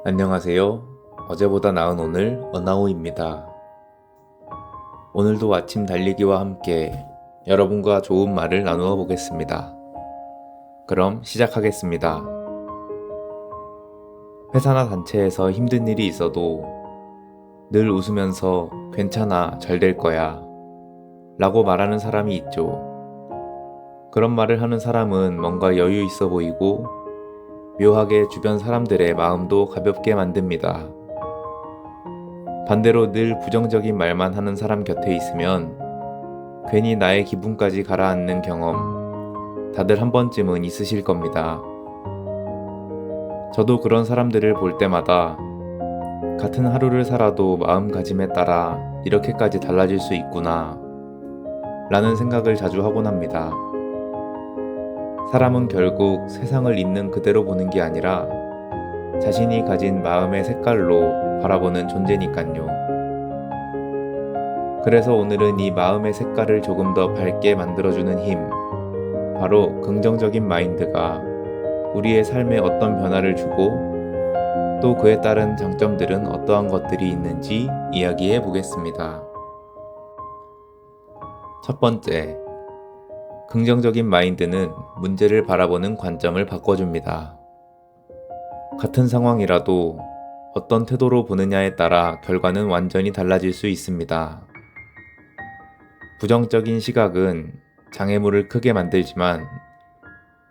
안녕하세요. 어제보다 나은 오늘 어나오입니다. 오늘도 아침 달리기와 함께 여러분과 좋은 말을 나누어 보겠습니다. 그럼 시작하겠습니다. 회사나 단체에서 힘든 일이 있어도 늘 웃으면서 괜찮아, 잘 될 거야 라고 말하는 사람이 있죠. 그런 말을 하는 사람은 뭔가 여유 있어 보이고 묘하게 주변 사람들의 마음도 가볍게 만듭니다. 반대로 늘 부정적인 말만 하는 사람 곁에 있으면 괜히 나의 기분까지 가라앉는 경험 다들 한 번쯤은 있으실 겁니다. 저도 그런 사람들을 볼 때마다 같은 하루를 살아도 마음가짐에 따라 이렇게까지 달라질 수 있구나 라는 생각을 자주 하곤 합니다. 사람은 결국 세상을 있는 그대로 보는 게 아니라 자신이 가진 마음의 색깔로 바라보는 존재니깐요. 그래서 오늘은 이 마음의 색깔을 조금 더 밝게 만들어주는 힘, 바로 긍정적인 마인드가 우리의 삶에 어떤 변화를 주고 또 그에 따른 장점들은 어떠한 것들이 있는지 이야기해 보겠습니다. 첫 번째, 긍정적인 마인드는 문제를 바라보는 관점을 바꿔줍니다. 같은 상황이라도 어떤 태도로 보느냐에 따라 결과는 완전히 달라질 수 있습니다. 부정적인 시각은 장애물을 크게 만들지만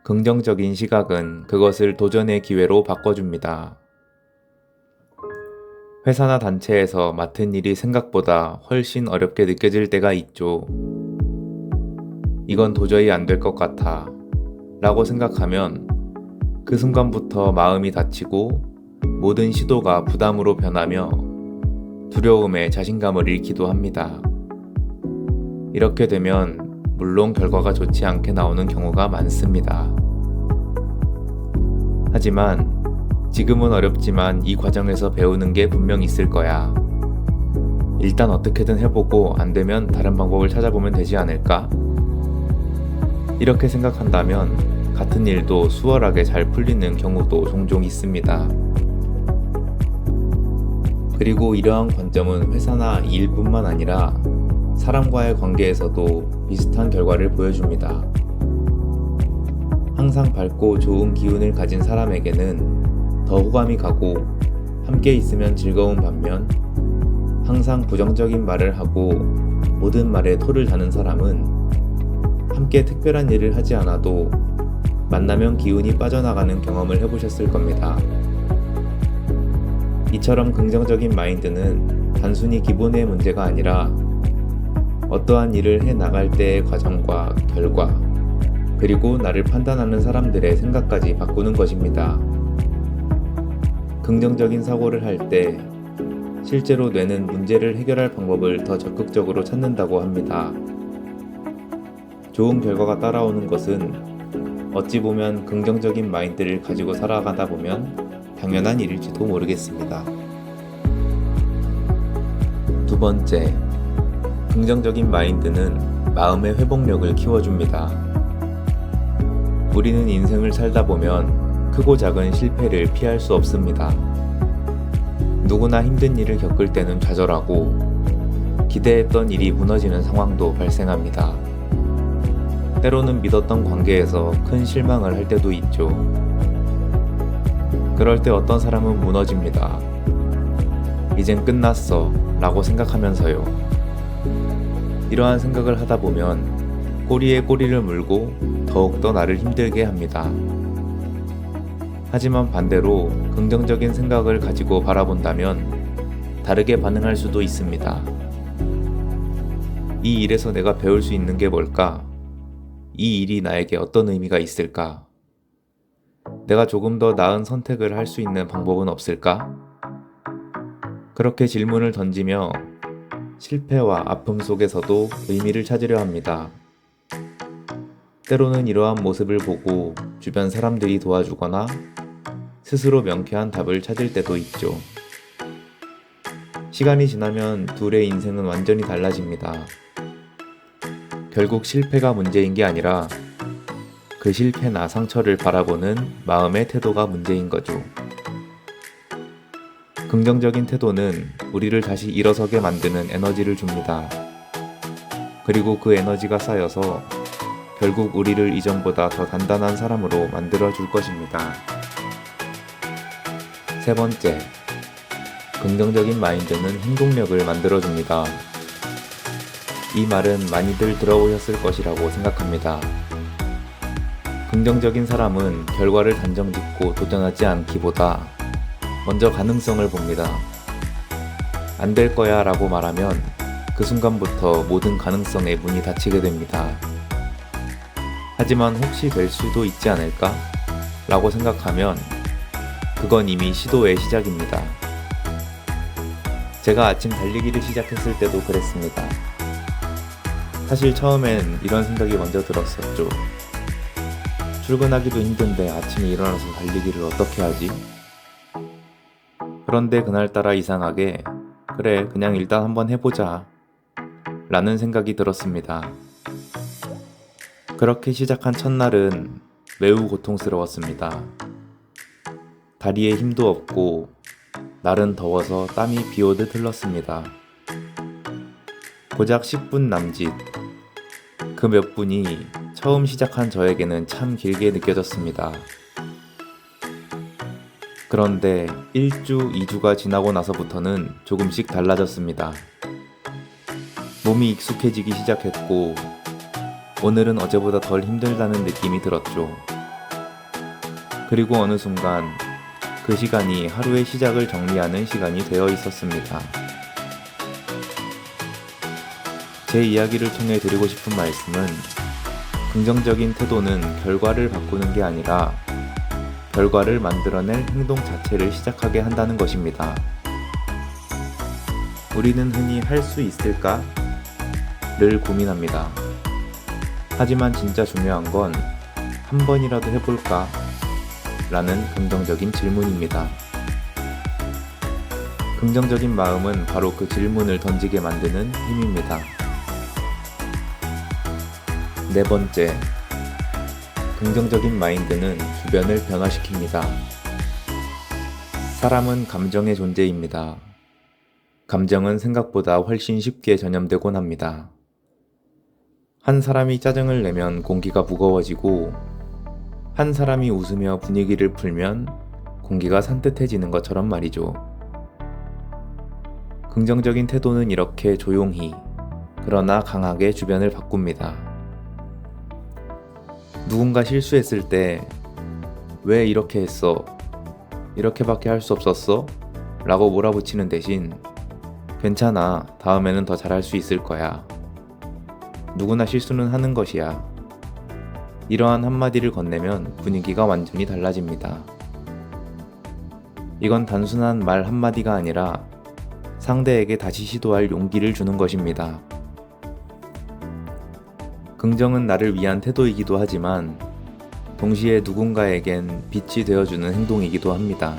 긍정적인 시각은 그것을 도전의 기회로 바꿔줍니다. 회사나 단체에서 맡은 일이 생각보다 훨씬 어렵게 느껴질 때가 있죠. 이건 도저히 안 될 것 같아 라고 생각하면 그 순간부터 마음이 다치고 모든 시도가 부담으로 변하며 두려움에 자신감을 잃기도 합니다. 이렇게 되면 물론 결과가 좋지 않게 나오는 경우가 많습니다. 하지만 지금은 어렵지만 이 과정에서 배우는 게 분명 있을 거야. 일단 어떻게든 해보고 안 되면 다른 방법을 찾아보면 되지 않을까? 이렇게 생각한다면 같은 일도 수월하게 잘 풀리는 경우도 종종 있습니다. 그리고 이러한 관점은 회사나 일뿐만 아니라 사람과의 관계에서도 비슷한 결과를 보여줍니다. 항상 밝고 좋은 기운을 가진 사람에게는 더 호감이 가고 함께 있으면 즐거운 반면 항상 부정적인 말을 하고 모든 말에 토를 다는 사람은 함께 특별한 일을 하지 않아도 만나면 기운이 빠져나가는 경험을 해보셨을 겁니다. 이처럼 긍정적인 마인드는 단순히 기본의 문제가 아니라 어떠한 일을 해 나갈 때의 과정과 결과, 그리고 나를 판단하는 사람들의 생각까지 바꾸는 것입니다. 긍정적인 사고를 할 때 실제로 뇌는 문제를 해결할 방법을 더 적극적으로 찾는다고 합니다. 좋은 결과가 따라오는 것은 어찌 보면 긍정적인 마인드를 가지고 살아가다 보면 당연한 일일지도 모르겠습니다. 두 번째, 긍정적인 마인드는 마음의 회복력을 키워줍니다. 우리는 인생을 살다 보면 크고 작은 실패를 피할 수 없습니다. 누구나 힘든 일을 겪을 때는 좌절하고 기대했던 일이 무너지는 상황도 발생합니다. 때로는 믿었던 관계에서 큰 실망을 할 때도 있죠. 그럴 때 어떤 사람은 무너집니다. 이젠 끝났어 라고 생각하면서요. 이러한 생각을 하다 보면 꼬리에 꼬리를 물고 더욱더 나를 힘들게 합니다. 하지만 반대로 긍정적인 생각을 가지고 바라본다면 다르게 반응할 수도 있습니다. 이 일에서 내가 배울 수 있는 게 뭘까? 이 일이 나에게 어떤 의미가 있을까? 내가 조금 더 나은 선택을 할 수 있는 방법은 없을까? 그렇게 질문을 던지며 실패와 아픔 속에서도 의미를 찾으려 합니다. 때로는 이러한 모습을 보고 주변 사람들이 도와주거나 스스로 명쾌한 답을 찾을 때도 있죠. 시간이 지나면 둘의 인생은 완전히 달라집니다. 결국 실패가 문제인 게 아니라 그 실패나 상처를 바라보는 마음의 태도가 문제인 거죠. 긍정적인 태도는 우리를 다시 일어서게 만드는 에너지를 줍니다. 그리고 그 에너지가 쌓여서 결국 우리를 이전보다 더 단단한 사람으로 만들어 줄 것입니다. 세 번째, 긍정적인 마인드는 행동력을 만들어 줍니다. 이 말은 많이들 들어보셨을 것이라고 생각합니다. 긍정적인 사람은 결과를 단정 짓고 도전하지 않기보다 먼저 가능성을 봅니다. 안 될 거야 라고 말하면 그 순간부터 모든 가능성의 문이 닫히게 됩니다. 하지만 혹시 될 수도 있지 않을까? 라고 생각하면 그건 이미 시도의 시작입니다. 제가 아침 달리기를 시작했을 때도 그랬습니다. 사실 처음엔 이런 생각이 먼저 들었었죠. 출근하기도 힘든데 아침에 일어나서 달리기를 어떻게 하지? 그런데 그날따라 이상하게 그래 그냥 일단 한번 해보자 라는 생각이 들었습니다. 그렇게 시작한 첫날은 매우 고통스러웠습니다. 다리에 힘도 없고 날은 더워서 땀이 비오듯 흘렀습니다. 고작 10분 남짓. 그 몇 분이 처음 시작한 저에게는 참 길게 느껴졌습니다. 그런데 1주, 2주가 지나고 나서부터는 조금씩 달라졌습니다. 몸이 익숙해지기 시작했고 오늘은 어제보다 덜 힘들다는 느낌이 들었죠. 그리고 어느 순간 그 시간이 하루의 시작을 정리하는 시간이 되어 있었습니다. 제 이야기를 통해 드리고 싶은 말씀은 긍정적인 태도는 결과를 바꾸는 게 아니라 결과를 만들어낼 행동 자체를 시작하게 한다는 것입니다. 우리는 흔히 할 수 있을까? 를 고민합니다. 하지만 진짜 중요한 건 한 번이라도 해볼까? 라는 긍정적인 질문입니다. 긍정적인 마음은 바로 그 질문을 던지게 만드는 힘입니다. 네 번째, 긍정적인 마인드는 주변을 변화시킵니다. 사람은 감정의 존재입니다. 감정은 생각보다 훨씬 쉽게 전염되곤 합니다. 한 사람이 짜증을 내면 공기가 무거워지고 한 사람이 웃으며 분위기를 풀면 공기가 산뜻해지는 것처럼 말이죠. 긍정적인 태도는 이렇게 조용히 그러나 강하게 주변을 바꿉니다. 누군가 실수했을 때 왜 이렇게 했어? 이렇게밖에 할 수 없었어? 라고 몰아붙이는 대신 괜찮아, 다음에는 더 잘할 수 있을 거야. 누구나 실수는 하는 것이야. 이러한 한마디를 건네면 분위기가 완전히 달라집니다. 이건 단순한 말 한마디가 아니라 상대에게 다시 시도할 용기를 주는 것입니다. 긍정은 나를 위한 태도이기도 하지만 동시에 누군가에겐 빛이 되어주는 행동이기도 합니다.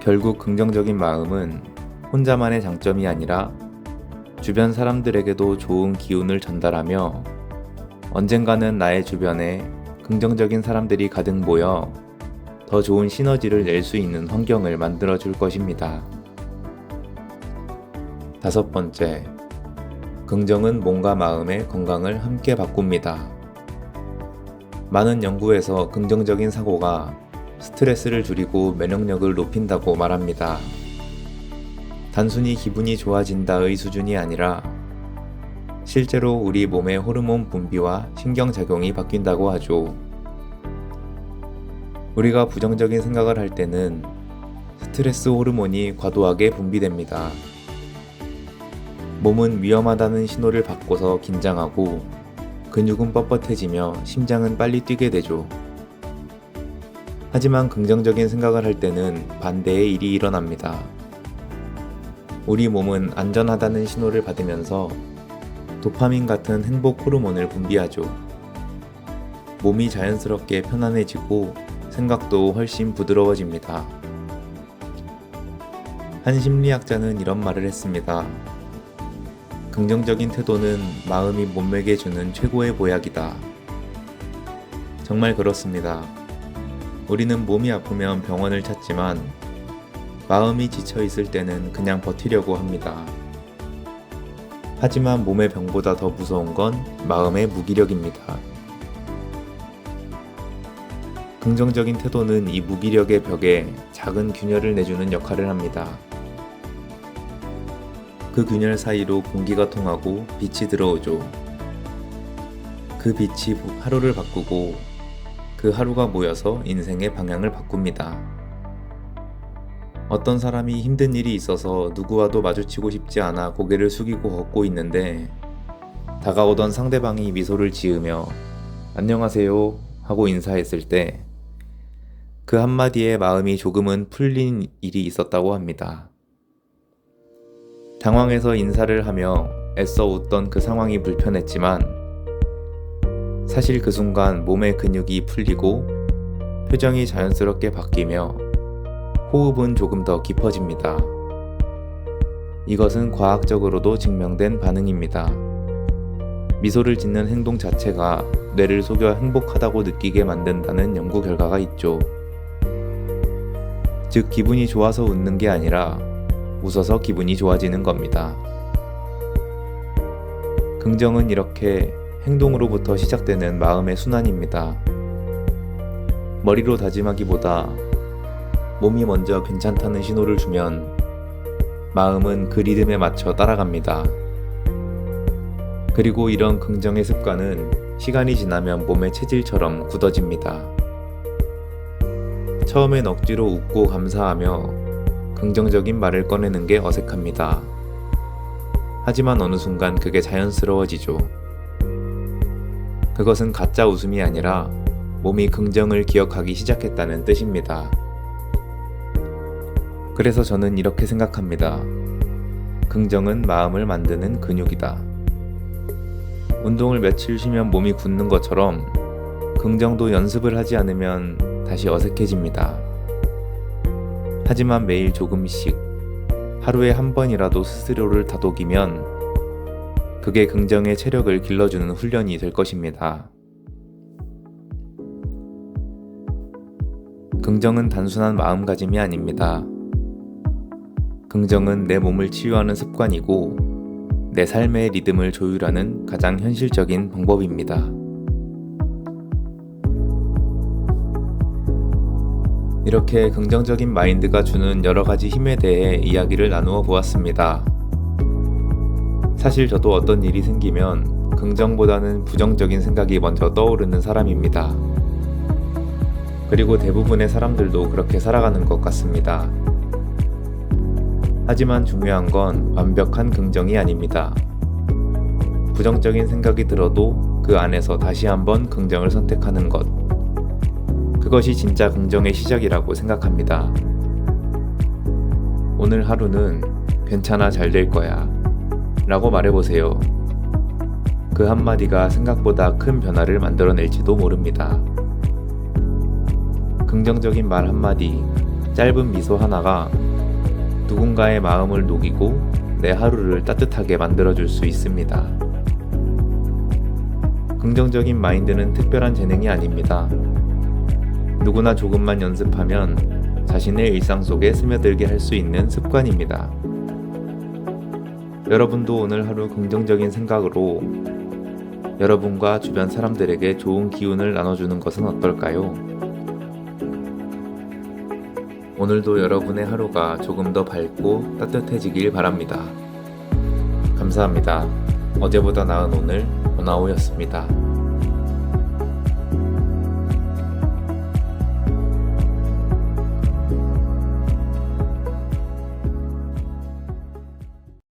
결국 긍정적인 마음은 혼자만의 장점이 아니라 주변 사람들에게도 좋은 기운을 전달하며 언젠가는 나의 주변에 긍정적인 사람들이 가득 모여 더 좋은 시너지를 낼 수 있는 환경을 만들어 줄 것입니다. 다섯 번째, 긍정은 몸과 마음의 건강을 함께 바꿉니다. 많은 연구에서 긍정적인 사고가 스트레스를 줄이고 면역력을 높인다고 말합니다. 단순히 기분이 좋아진다의 수준이 아니라 실제로 우리 몸의 호르몬 분비와 신경작용이 바뀐다고 하죠. 우리가 부정적인 생각을 할 때는 스트레스 호르몬이 과도하게 분비됩니다. 몸은 위험하다는 신호를 받고서 긴장하고 근육은 뻣뻣해지며 심장은 빨리 뛰게 되죠. 하지만 긍정적인 생각을 할 때는 반대의 일이 일어납니다. 우리 몸은 안전하다는 신호를 받으면서 도파민 같은 행복 호르몬을 분비하죠. 몸이 자연스럽게 편안해지고 생각도 훨씬 부드러워집니다. 한 심리학자는 이런 말을 했습니다. 긍정적인 태도는 마음이 몸에게 주는 최고의 보약이다. 정말 그렇습니다. 우리는 몸이 아프면 병원을 찾지만 마음이 지쳐 있을 때는 그냥 버티려고 합니다. 하지만 몸의 병보다 더 무서운 건 마음의 무기력입니다. 긍정적인 태도는 이 무기력의 벽에 작은 균열을 내주는 역할을 합니다. 그 균열 사이로 공기가 통하고 빛이 들어오죠. 그 빛이 하루를 바꾸고 그 하루가 모여서 인생의 방향을 바꿉니다. 어떤 사람이 힘든 일이 있어서 누구와도 마주치고 싶지 않아 고개를 숙이고 걷고 있는데 다가오던 상대방이 미소를 지으며 안녕하세요 하고 인사했을 때 그 한마디에 마음이 조금은 풀린 일이 있었다고 합니다. 당황해서 인사를 하며 애써 웃던 그 상황이 불편했지만 사실 그 순간 몸의 근육이 풀리고 표정이 자연스럽게 바뀌며 호흡은 조금 더 깊어집니다. 이것은 과학적으로도 증명된 반응입니다. 미소를 짓는 행동 자체가 뇌를 속여 행복하다고 느끼게 만든다는 연구 결과가 있죠. 즉, 기분이 좋아서 웃는 게 아니라 웃어서 기분이 좋아지는 겁니다. 긍정은 이렇게 행동으로부터 시작되는 마음의 순환입니다. 머리로 다짐하기보다 몸이 먼저 괜찮다는 신호를 주면 마음은 그 리듬에 맞춰 따라갑니다. 그리고 이런 긍정의 습관은 시간이 지나면 몸의 체질처럼 굳어집니다. 처음엔 억지로 웃고 감사하며 긍정적인 말을 꺼내는 게 어색합니다. 하지만 어느 순간 그게 자연스러워지죠. 그것은 가짜 웃음이 아니라 몸이 긍정을 기억하기 시작했다는 뜻입니다. 그래서 저는 이렇게 생각합니다. 긍정은 마음을 만드는 근육이다. 운동을 며칠 쉬면 몸이 굳는 것처럼 긍정도 연습을 하지 않으면 다시 어색해집니다. 하지만 매일 조금씩 하루에 한 번이라도 스스로를 다독이면 그게 긍정의 체력을 길러주는 훈련이 될 것입니다. 긍정은 단순한 마음가짐이 아닙니다. 긍정은 내 몸을 치유하는 습관이고 내 삶의 리듬을 조율하는 가장 현실적인 방법입니다. 이렇게 긍정적인 마인드가 주는 여러 가지 힘에 대해 이야기를 나누어 보았습니다. 사실 저도 어떤 일이 생기면 긍정보다는 부정적인 생각이 먼저 떠오르는 사람입니다. 그리고 대부분의 사람들도 그렇게 살아가는 것 같습니다. 하지만 중요한 건 완벽한 긍정이 아닙니다. 부정적인 생각이 들어도 그 안에서 다시 한번 긍정을 선택하는 것. 그것이 진짜 긍정의 시작이라고 생각합니다. 오늘 하루는 괜찮아, 잘 될 거야 라고 말해보세요. 그 한마디가 생각보다 큰 변화를 만들어낼지도 모릅니다. 긍정적인 말 한마디, 짧은 미소 하나가 누군가의 마음을 녹이고 내 하루를 따뜻하게 만들어줄 수 있습니다. 긍정적인 마인드는 특별한 재능이 아닙니다. 누구나 조금만 연습하면 자신의 일상 속에 스며들게 할 수 있는 습관입니다. 여러분도 오늘 하루 긍정적인 생각으로 여러분과 주변 사람들에게 좋은 기운을 나눠주는 것은 어떨까요? 오늘도 여러분의 하루가 조금 더 밝고 따뜻해지길 바랍니다. 감사합니다. 어제보다 나은 오늘, 원아오였습니다.